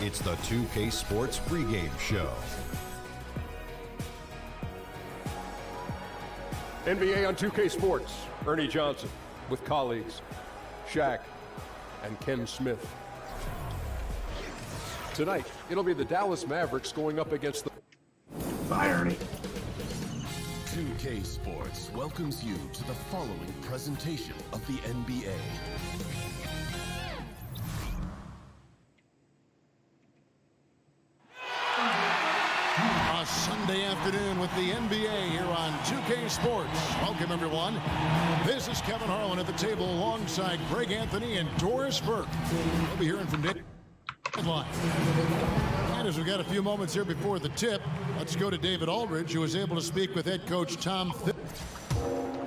It's the 2K Sports pregame show. NBA on 2K Sports, Ernie Johnson with colleagues Shaq and Ken Smith. Tonight, it'll be the Dallas Mavericks going up against the... Bye, Ernie. 2K Sports welcomes you to the following presentation of the NBA. A Sunday afternoon with the NBA here on 2K Sports. Welcome, everyone. This is Kevin Harlan at the table alongside Greg Anthony and Doris Burke. We'll be hearing from David. And as we've got a few moments here before the tip, let's go to David Aldridge, who was able to speak with head coach Tom Thibodeau.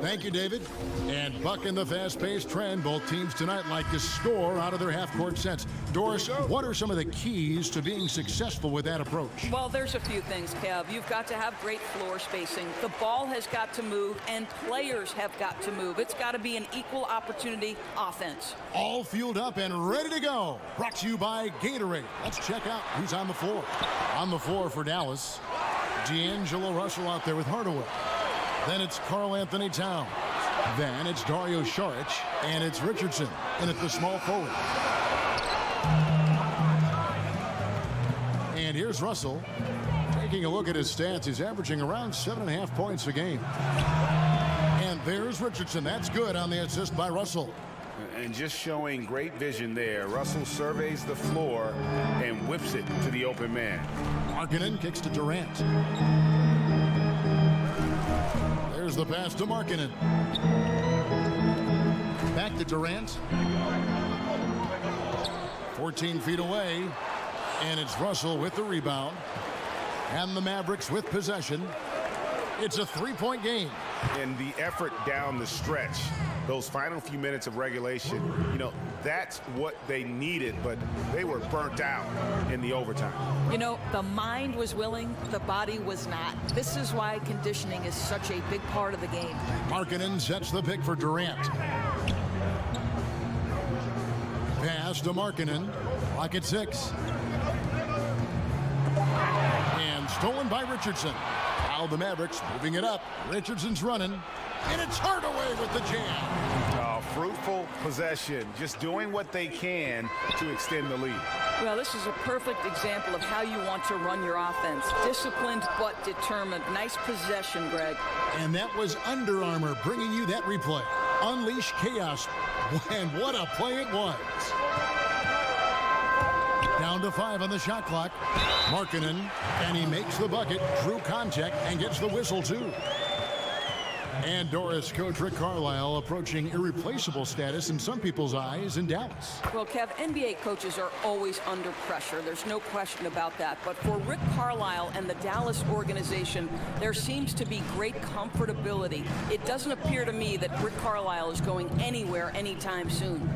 Thank you, David. And bucking the fast-paced trend, both teams tonight like to score out of their half-court sets. Doris, what are some of the keys to being successful with that approach? Well, there's a few things, Kev. You've got to have great floor spacing. The ball has got to move, and players have got to move. It's got to be an equal opportunity offense. All fueled up and ready to go. Brought to you by Gatorade. Let's check out who's on the floor. On the floor for Dallas, D'Angelo Russell out there with Hardaway. Then it's Karl Anthony Towns. Then it's Dario Saric, and it's Richardson in at the small forward. And here's Russell. Taking a look at his stats, he's averaging around 7.5 points a game. And there's Richardson. That's good on the assist by Russell. And just showing great vision there. Russell surveys the floor and whips it to the open man. Markkanen kicks to Durant. There's the pass to Markkanen. Back to Durant. 14 feet away. And it's Russell with the rebound. And the Mavericks with possession. It's a three-point game. And the effort down the stretch, those final few minutes of regulation, you know, that's what they needed, but they were burnt out in the overtime. You know, the mind was willing, the body was not. This is why conditioning is such a big part of the game. Markkanen sets the pick for Durant. Pass to Markkanen. Clock at 6. And stolen by Richardson. Now the Mavericks moving it up. Richardson's running. And it's Hardaway with the jam. Fruitful possession, just doing what they can to extend the lead. Well, this is a perfect example of how you want to run your offense. Disciplined but determined. Nice possession, Greg. And that was Under Armour bringing you that replay. Unleash chaos. And what a play it was. Down to 5 on the shot clock. Markkanen, and he makes the bucket. Drew contact and gets the whistle, too. And Doris, Coach Rick Carlisle approaching irreplaceable status in some people's eyes in Dallas. Well, Kev, NBA coaches are always under pressure. There's no question about that. But for Rick Carlisle and the Dallas organization, there seems to be great comfortability. It doesn't appear to me that Rick Carlisle is going anywhere anytime soon.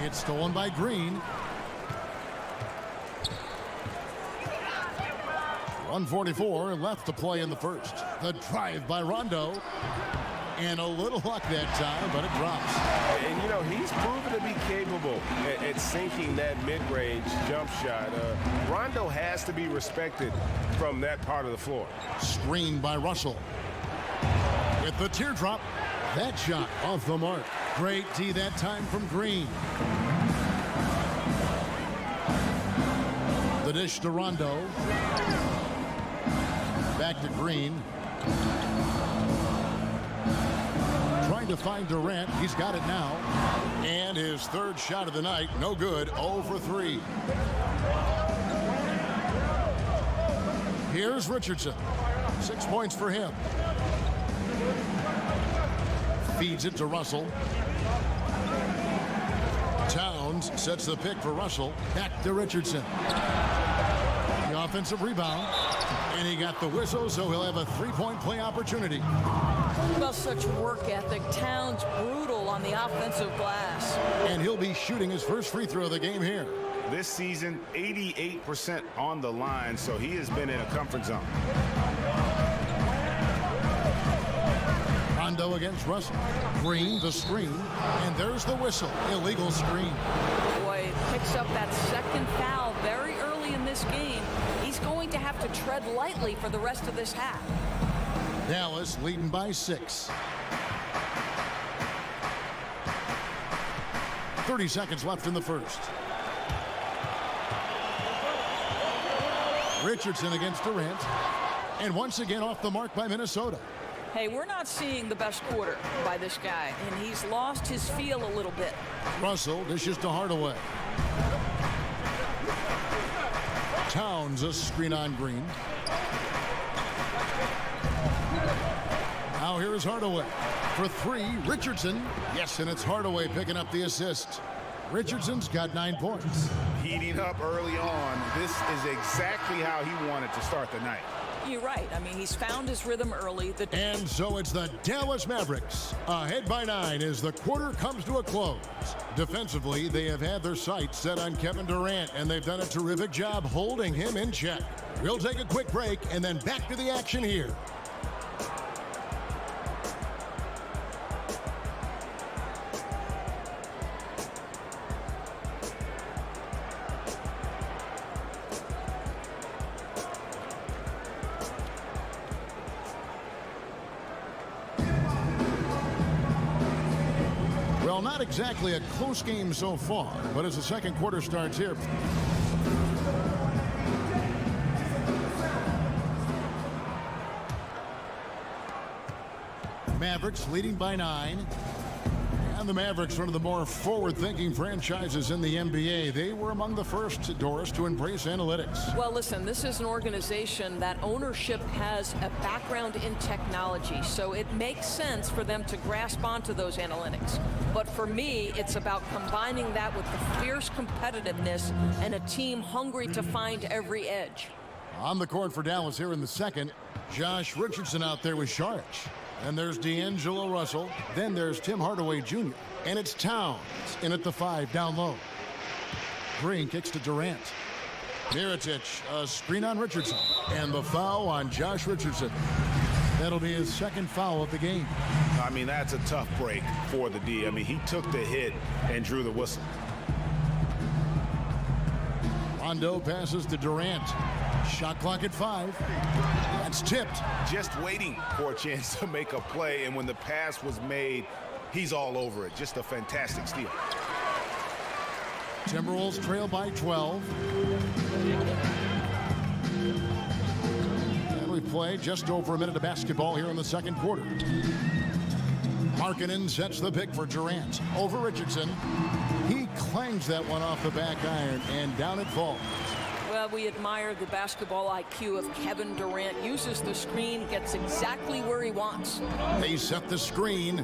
It's stolen by Green. 1:44 left to play in the first. The drive by Rondo. And a little luck that time, but it drops. And, you know, he's proven to be capable at sinking that mid-range jump shot. Rondo has to be respected from that part of the floor. Screened by Russell. With the teardrop. That shot off the mark. Great D that time from Green. The dish to Rondo. Back to Green. Trying to find Durant. He's got it now. And his third shot of the night. No good. 0 for 3. Here's Richardson. 6 points for him. Feeds it to Russell. Towns sets the pick for Russell. Back to Richardson. The offensive rebound. And he got the whistle, so he'll have a three-point play opportunity. Well, such work ethic. Towns brutal on the offensive glass. And he'll be shooting his first free throw of the game here. This season, 88% on the line, so he has been in a comfort zone. Rondo against Russell. Green, the screen, and there's the whistle. Illegal screen. Boy, picks up that second foul very early in this game. He's going to have to tread lightly for the rest of this half. Dallas leading by 6. 30 seconds left in the first. Richardson against Durant. And once again off the mark by Minnesota. Hey, we're not seeing the best quarter by this guy, and he's lost his feel a little bit. Russell dishes to Hardaway. Towns a screen on Green. Now here is Hardaway. For 3, Richardson. Yes, and it's Hardaway picking up the assist. Richardson's got 9 points. Heating up early on. This is exactly how he wanted to start the night. You're right. I mean, he's found his rhythm early. And so it's the Dallas Mavericks ahead by 9 as the quarter comes to a close. Defensively, they have had their sights set on Kevin Durant, and they've done a terrific job holding him in check. We'll take a quick break and then back to the action here. Well, not exactly a close game so far, but as the second quarter starts here. Mavericks leading by 9. And the Mavericks, one of the more forward-thinking franchises in the NBA. They were among the first, Doris, to embrace analytics. Well, listen, this is an organization that ownership has a background in technology, so it makes sense for them to grasp onto those analytics. But for me, it's about combining that with the fierce competitiveness and a team hungry to find every edge. On the court for Dallas here in the second, Josh Richardson out there with Saric. And there's D'Angelo Russell. Then there's Tim Hardaway Jr. And it's Towns in at the 5 down low. Green kicks to Durant. Mirotic, a screen on Richardson. And the foul on Josh Richardson. That'll be his second foul of the game. I mean, that's a tough break for the D. I mean, he took the hit and drew the whistle. Rondo passes to Durant. Shot clock at 5. That's tipped. Just waiting for a chance to make a play, and when the pass was made, he's all over it. Just a fantastic steal. Timberwolves trail by 12. And we play just over a minute of basketball here in the second quarter. Markkanen sets the pick for Durant over Richardson. He clangs that one off the back iron, and down it falls. Well, we admire the basketball IQ of Kevin Durant. Uses the screen, gets exactly where he wants. They set the screen.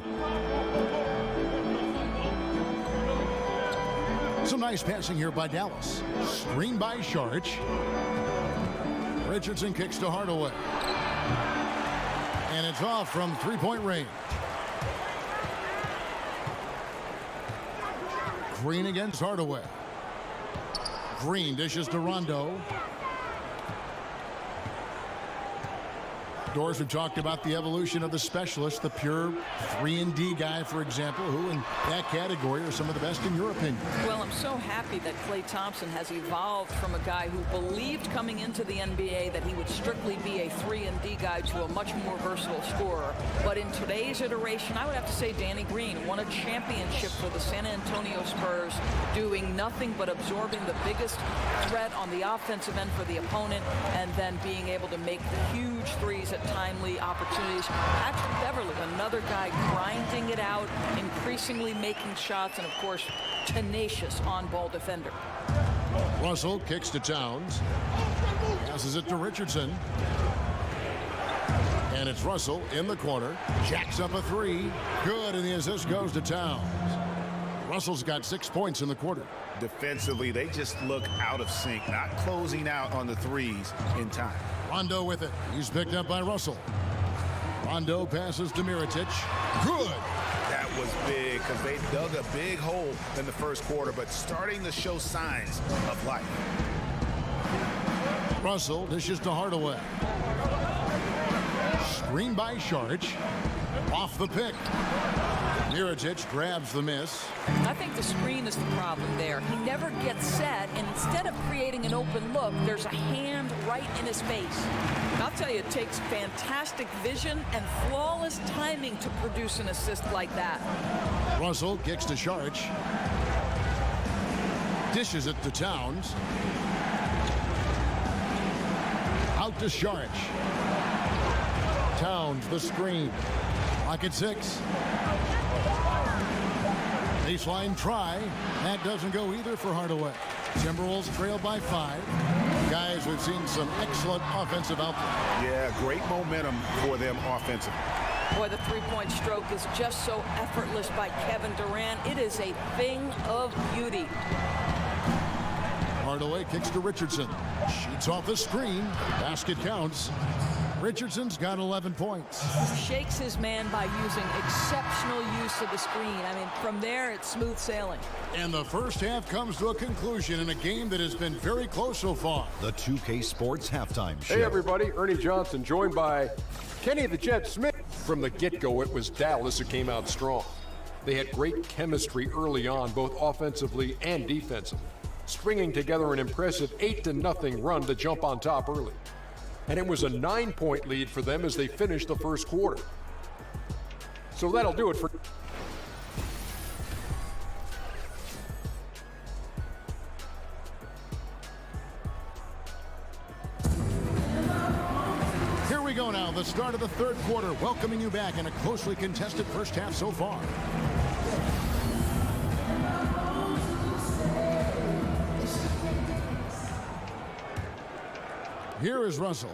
Some nice passing here by Dallas. Screen by Saric. Richardson kicks to Hardaway. And it's off from three-point range. Green against Hardaway. Green dishes to Rondo. Doors have talked about the evolution of the specialist, the pure 3-and-D guy, for example, who in that category are some of the best in your opinion. Well, I'm so happy that Klay Thompson has evolved from a guy who believed coming into the NBA that he would strictly be a 3-and-D guy to a much more versatile scorer. But in today's iteration, I would have to say Danny Green won a championship for the San Antonio Spurs, doing nothing but absorbing the biggest threat on the offensive end for the opponent, and then being able to make the huge threes at timely opportunities. Patrick Beverley, another guy grinding it out, increasingly making shots, and of course, tenacious on-ball defender. Russell kicks to Towns. Passes it to Richardson. And it's Russell in the corner. Jacks up a 3. Good, and the assist goes to Towns. Russell's got 6 points in the quarter. Defensively, they just look out of sync, not closing out on the threes in time. Rondo with it. He's picked up by Russell. Rondo passes to Mirotic. Good. That was big because they dug a big hole in the first quarter, but starting to show signs of life. Russell dishes to Hardaway. Screen by Saric. Off the pick. Mirotic grabs the miss. I think the screen is the problem there. He never gets set, and instead of creating an open look, there's a hand right in his face. I'll tell you, it takes fantastic vision and flawless timing to produce an assist like that. Russell kicks to Saric. Dishes it to Towns. Out to Saric. Towns, the screen. Lock at 6. Baseline try. That doesn't go either for Hardaway. Timberwolves trail by 5. Guys, we've seen some excellent offensive output. Yeah, great momentum for them offensively. Boy, the three-point stroke is just so effortless by Kevin Durant. It is a thing of beauty. Hardaway kicks to Richardson. Shoots off the screen. Basket counts. Richardson's got 11 points. Shakes his man by using exceptional use of the screen. I mean, from there, it's smooth sailing. And the first half comes to a conclusion in a game that has been very close so far. The 2K Sports Halftime Show. Hey, everybody. Ernie Johnson, joined by Kenny the Jet Smith. From the get-go, it was Dallas who came out strong. They had great chemistry early on, both offensively and defensively, stringing together an impressive 8-0 run to jump on top early. And it was a 9-point lead for them as they finished the first quarter. So that'll do it for... Here we go now, the start of the third quarter, welcoming you back in a closely contested first half so far. Here is Russell.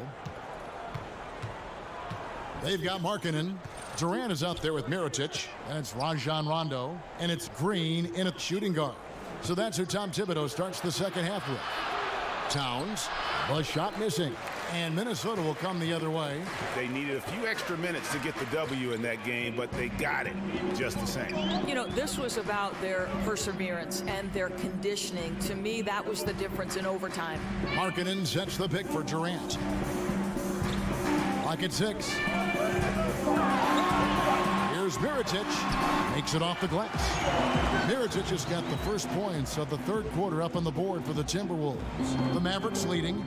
They've got Markkanen. Durant is out there with Mirotic. And it's Rajon Rondo. And it's Green in a shooting guard. So that's who Tom Thibodeau starts the second half with. Towns. A shot missing. And Minnesota will come the other way. They needed a few extra minutes to get the W in that game, but they got it just the same. You know, this was about their perseverance and their conditioning. To me, that was the difference in overtime. Markkanen sets the pick for Durant. Lock at 6. Here's Mirotic. Makes it off the glass. Mirotic has got the first points of the third quarter up on the board for the Timberwolves. The Mavericks leading.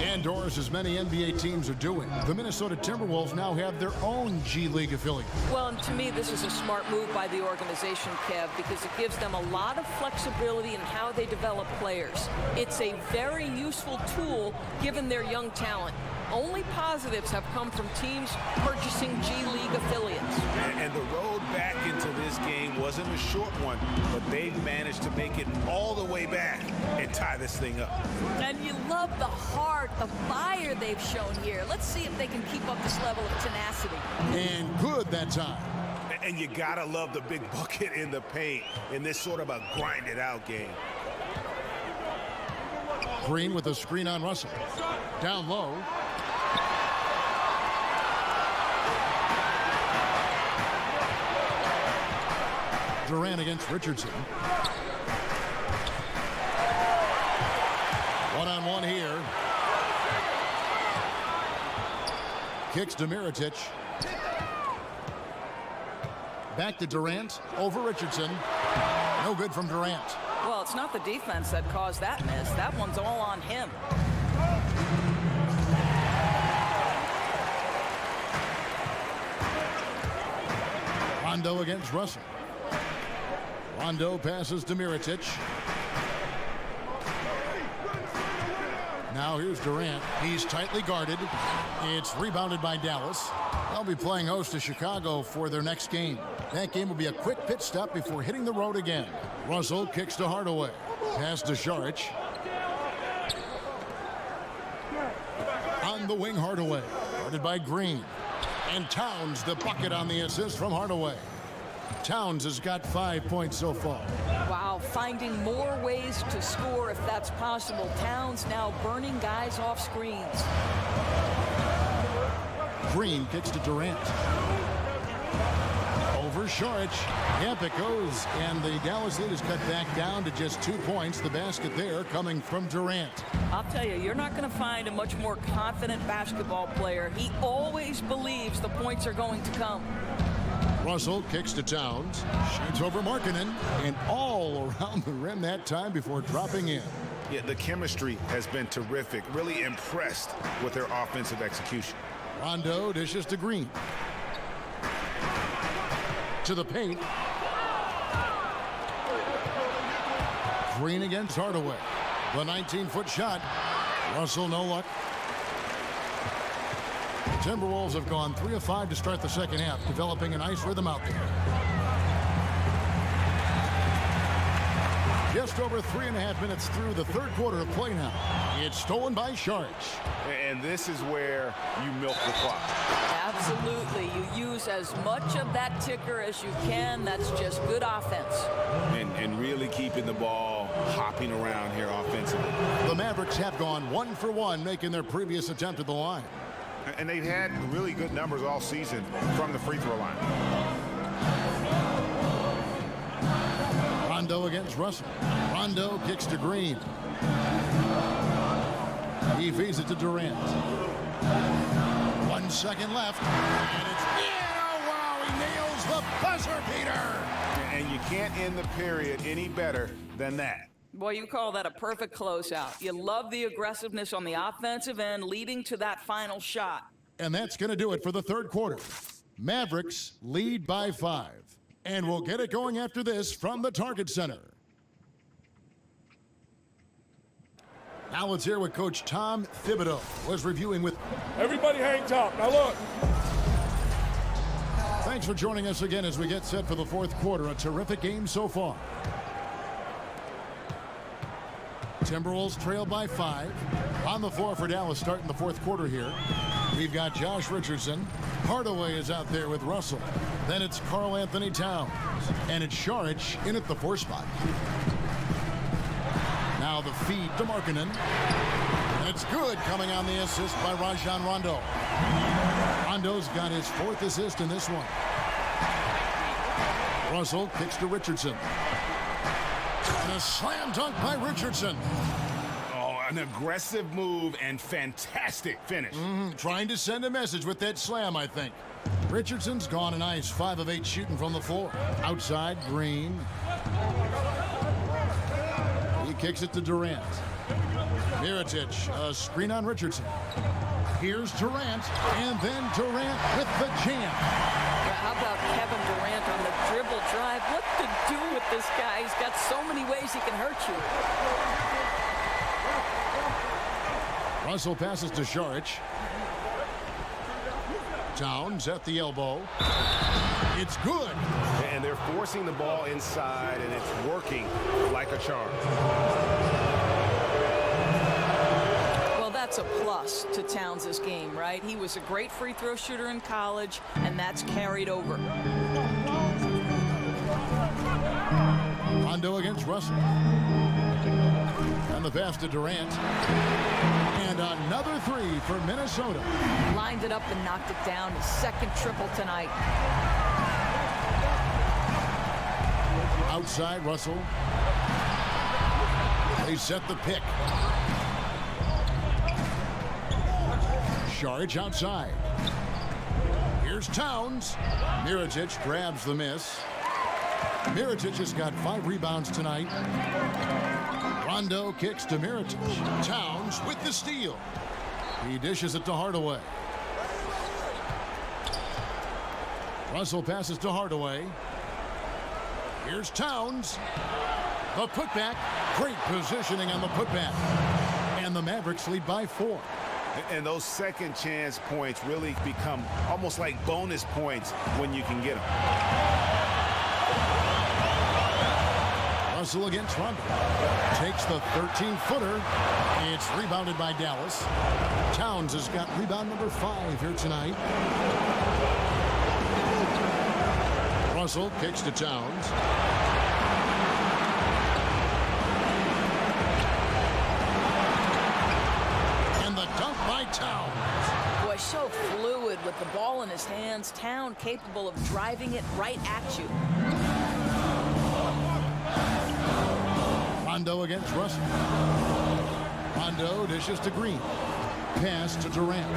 Indoors, as many NBA teams are doing. The Minnesota Timberwolves now have their own G League affiliate. Well, and to me, this is a smart move by the organization, Kev, because it gives them a lot of flexibility in how they develop players. It's a very useful tool given their young talent. Only positives have come from teams purchasing G League affiliates. And the road back into this game wasn't a short one, but they've managed to make it all the way back and tie this thing up. And you love the heart, the fire they've shown here. Let's see if they can keep up this level of tenacity. And good that time. And you gotta love the big bucket in the paint in this sort of a grinded-out game. Green with a screen on Russell. Down low. Durant against Richardson. One-on-one here. Kicks to Mirotic. Back to Durant. Over Richardson. No good from Durant. Well, it's not the defense that caused that miss. That one's all on him. Rondo against Russell. Rondo passes to Mirotic. Now here's Durant. He's tightly guarded. It's rebounded by Dallas. They'll be playing host to Chicago for their next game. That game will be a quick pit stop before hitting the road again. Russell kicks to Hardaway. Pass to Saric. On the wing, Hardaway. Guarded by Green. And Towns the bucket on the assist from Hardaway. Towns has got 5 points so far. Wow, finding more ways to score if that's possible. Towns now burning guys off screens. Green kicks to Durant. Over Saric. Yep, it goes. And the Dallas lead is cut back down to just 2 points. The basket there coming from Durant. I'll tell you, you're not going to find a much more confident basketball player. He always believes the points are going to come. Russell kicks to Towns. Shoots over Markkanen. And all around the rim that time before dropping in. Yeah, the chemistry has been terrific. Really impressed with their offensive execution. Rondo dishes to Green. To the paint. Green against Hardaway. The 19-foot shot. Russell, no luck. The Timberwolves have gone 3 of 5 to start the second half, developing a nice rhythm out there. Just over 3.5 minutes through the third quarter of play now. It's stolen by Saric. And this is where you milk the clock. Absolutely. You use as much of that ticker as you can. That's just good offense. And really keeping the ball hopping around here offensively. The Mavericks have gone 1 for 1, making their previous attempt at the line. And they've had really good numbers all season from the free throw line. Rondo against Russell. Rondo kicks to Green. He feeds it to Durant. 1 second left. And it's in. Oh, wow. He nails the buzzer beater. And you can't end the period any better than that. Boy, you call that a perfect closeout. You love the aggressiveness on the offensive end leading to that final shot. And that's going to do it for the third quarter. Mavericks lead by 5. And we'll get it going after this from the Target Center. Now let's hear what Coach Tom Thibodeau was reviewing with. Everybody hang top. Now look. Thanks for joining us again as we get set for the fourth quarter. A terrific game so far. Timberwolves trail by 5. On the floor for Dallas starting the fourth quarter here. We've got Josh Richardson. Hardaway is out there with Russell. Then it's Karl-Anthony Towns. And it's Saric in at the 4 spot. Now the feed to Markkanen. It's good coming on the assist by Rajon Rondo. Rondo's got his 4th assist in this one. Russell kicks to Richardson. And a slam dunk by Richardson. Oh, an aggressive move and fantastic finish. Trying to send a message with that slam, I think. Richardson's gone a nice 5 of 8 shooting from the floor. Outside, Green. He kicks it to Durant. Mirotic, a screen on Richardson. Here's Durant, and then Durant with the jam. How about Kevin Durant on the dribble drive? What to do with this guy? He's got so many ways he can hurt you. Russell passes to Saric. Towns at the elbow. It's good. And they're forcing the ball inside, and it's working like a charm. Well, that's a plus to Towns' game, right? He was a great free throw shooter in college, and that's carried over. Rondo against Russell. And the pass to Durant. And another 3 for Minnesota. Lined it up and knocked it down. His 2nd triple tonight. Outside, Russell. They set the pick. Saric outside. Here's Towns. Mirotic grabs the miss. Mirotic has got 5 rebounds tonight. Rondo kicks to Mirotic. Towns with the steal. He dishes it to Hardaway. Russell passes to Hardaway. Here's Towns. The putback. Great positioning on the putback. And the Mavericks lead by 4. And those second chance points really become almost like bonus points when you can get them. Russell against Rondo. Takes the 13-footer. It's rebounded by Dallas. Towns has got rebound number 5 here tonight. Russell kicks to Towns. And the dunk by Towns. Boy, so fluid with the ball in his hands. Towns capable of driving it right at you. Rondo against Russell. Rondo dishes to Green. Pass to Durant.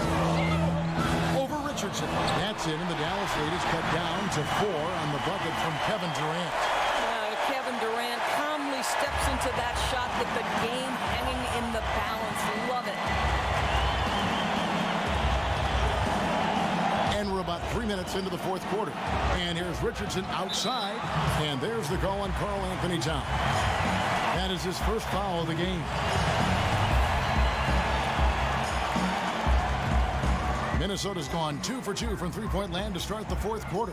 Over Richardson. Richardson. That's in, and the Dallas lead is cut down to 4 on the bucket from Kevin Durant. Kevin Durant calmly steps into that shot with the game hanging in the balance. Love it. And we're about 3 minutes into the fourth quarter. And here's Richardson outside. And there's the call on Karl Anthony Towns. That is his first foul of the game. Minnesota's gone 2 for 2 from three-point land to start the fourth quarter.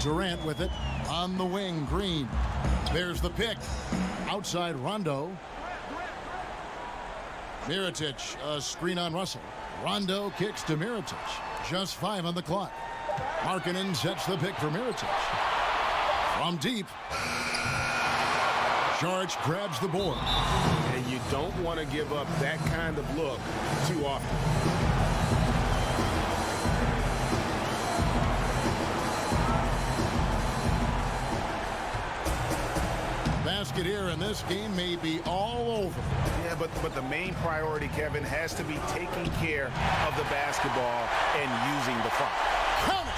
Durant with it on the wing. Green. There's the pick. Outside Rondo. Mirotic, a screen on Russell. Rondo kicks to Mirotic. Just 5 on the clock. Markkanen sets the pick for Mirotic. From deep. Saric grabs the board. And you don't want to give up that kind of look too often. Basket here, and this game may be all over. Yeah, but the main priority, Kevin, has to be taking care of the basketball and using the clock. Count it!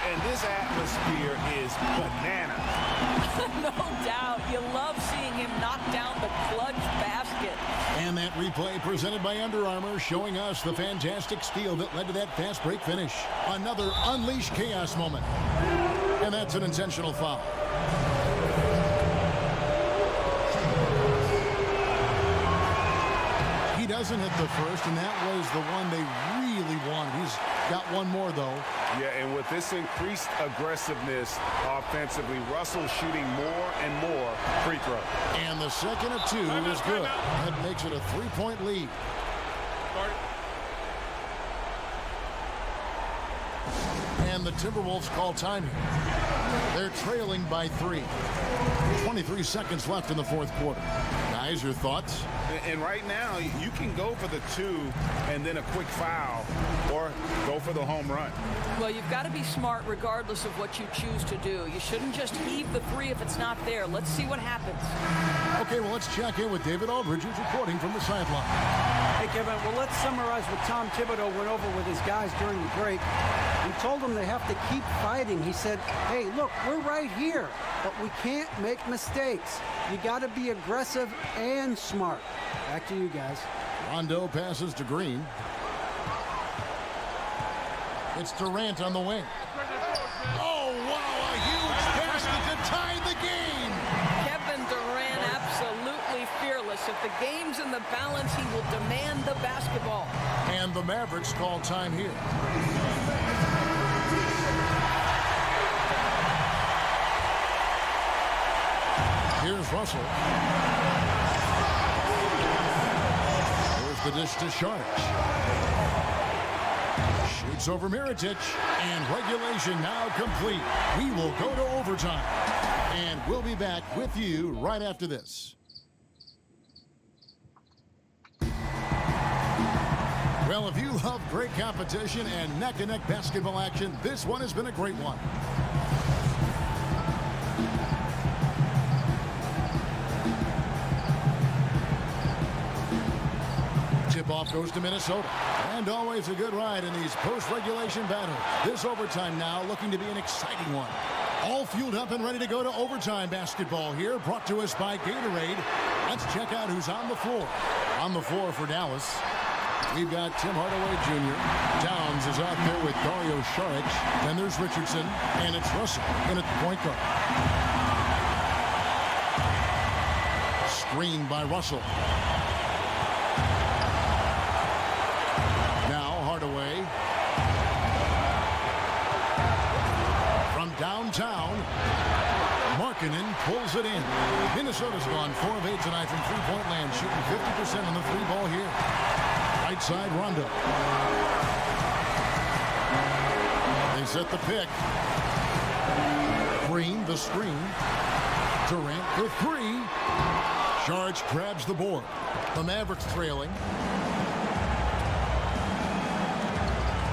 And this atmosphere is banana. No doubt. You love seeing him knock down the clutch basket. And that replay presented by Under Armour, showing us the fantastic steal that led to that fast break finish. Another unleash chaos moment. And that's an intentional foul. He doesn't hit the first, and that was the one they really wanted. He's got one more, though. Yeah, and with this increased aggressiveness offensively, Russell shooting more and more free throws. And the second of 2 is good. That makes it a 3-point lead. And the Timberwolves call time here. They're trailing by 3. 23 seconds left in the fourth quarter. Guys, your thoughts? And right now, you can go for the 2 and then a quick foul, or go for the home run. Well, you've got to be smart regardless of what you choose to do. You shouldn't just heave the 3 if it's not there. Let's see what happens. Okay, well, let's check in with David Aldridge, who's reporting from the sideline. Hey, Kevin, well, let's summarize what Tom Thibodeau went over with his guys during the break. He told them they have to keep fighting. He said, hey, look, we're right here, but we can't make mistakes. You got to be aggressive and smart. Back to you guys. Rondo passes to Green. It's Durant on the wing. Oh, wow, a huge basket to tie the game. Kevin Durant absolutely fearless. If the game's in the balance, he will demand the basketball. And the Mavericks call time here. Here's Russell. Here's the dish to Saric. Shoots over Mirotic, and regulation now complete. We will go to overtime, and we'll be back with you right after this. Well, if you love great competition and neck-and-neck basketball action, this one has been a great one. Tip-off goes to Minnesota. And always a good ride in these post-regulation battles. This overtime now looking to be an exciting one. All fueled up and ready to go to overtime basketball here, brought to us by Gatorade. Let's check out who's on the floor. On the floor for Dallas, we've got Tim Hardaway Jr. Towns is out there with Dario Saric. Then there's Richardson, and it's Russell in at the point guard. Screened by Russell. Hardaway from downtown. Markkanen pulls it in. Minnesota's gone 4 of 8 tonight from three-point land, shooting 50% on the 3-ball here. Right side, Rondo. They set the pick. Green, the screen. Durant for 3. Saric grabs the board. The Mavericks trailing.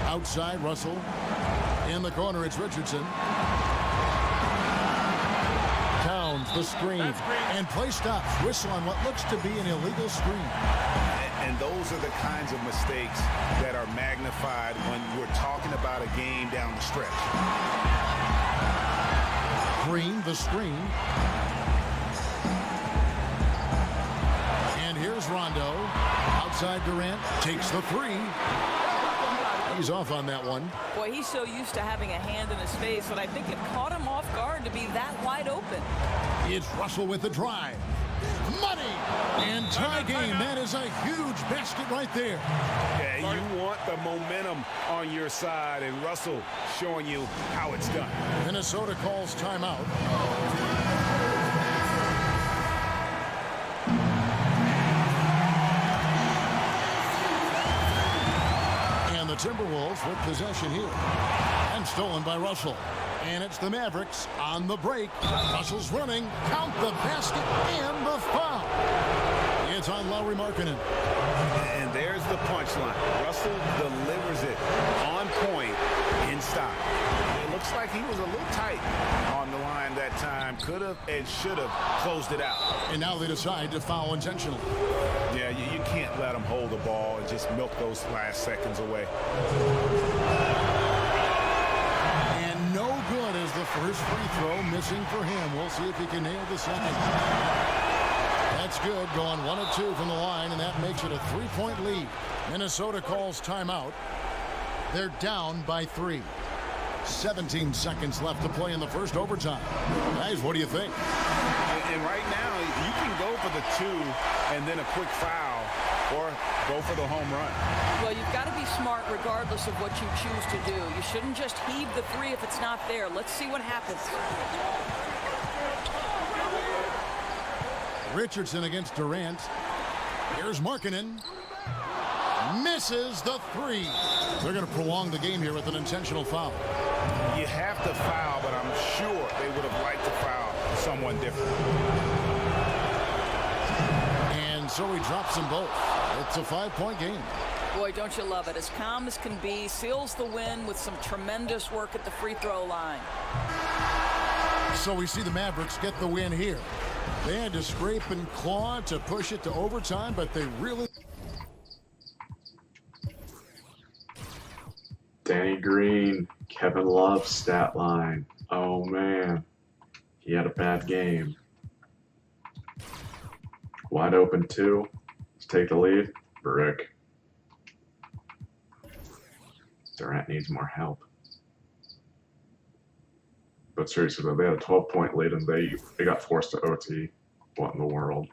Outside, Russell. In the corner, it's Richardson. Towns, the screen. And play stops. Whistle on what looks to be an illegal screen. And those are the kinds of mistakes that are magnified when we're talking about a game down the stretch. Green, the screen. And here's Rondo. Outside Durant takes the three. He's off on that one. Boy, he's so used to having a hand in his face that I think it caught him off guard to be that wide open. It's Russell with the drive. Money! And tie game. That is a huge basket right there. Yeah, you want the momentum on your side, and Russell showing you how it's done. Minnesota calls timeout. And the Timberwolves with possession here. And stolen by Russell. And it's the Mavericks on the break. Russell's running. Count the basket and the foul. It's on Lauri Markkanen. And there's the punchline. Russell delivers it on point in style. It looks like he was a little tight on the line that time. Could have and should have closed it out. And now they decide to foul intentionally. Yeah, you can't let him hold the ball and just milk those last seconds away. No good as the first free throw missing for him. We'll see if he can nail the second. That's good, going 1 of 2 from the line, and that makes it a 3-point lead. Minnesota calls timeout. They're down by 3. 17 seconds left to play in the first overtime. Guys, what do you think? And right now, you can go for the 2 and then a quick foul, or go for the home run. Well, you've got to be smart regardless of what you choose to do. You shouldn't just heave the 3 if it's not there. Let's see what happens. Richardson against Durant. Here's Markkanen. Misses the 3. They're going to prolong the game here with an intentional foul. You have to foul, but I'm sure they would have liked to foul someone different. And so he drops them both. It's a 5-point game. Boy, don't you love it. As calm as can be, seals the win with some tremendous work at the free throw line. So we see the Mavericks get the win here. They had to scrape and claw to push it to overtime, but they really... Danny Green, Kevin Love stat line. Oh man, he had a bad game. Wide open 2. Let's take the lead. Brick. Durant needs more help. But seriously though, they had a 12-point lead and they got forced to OT. What in the world?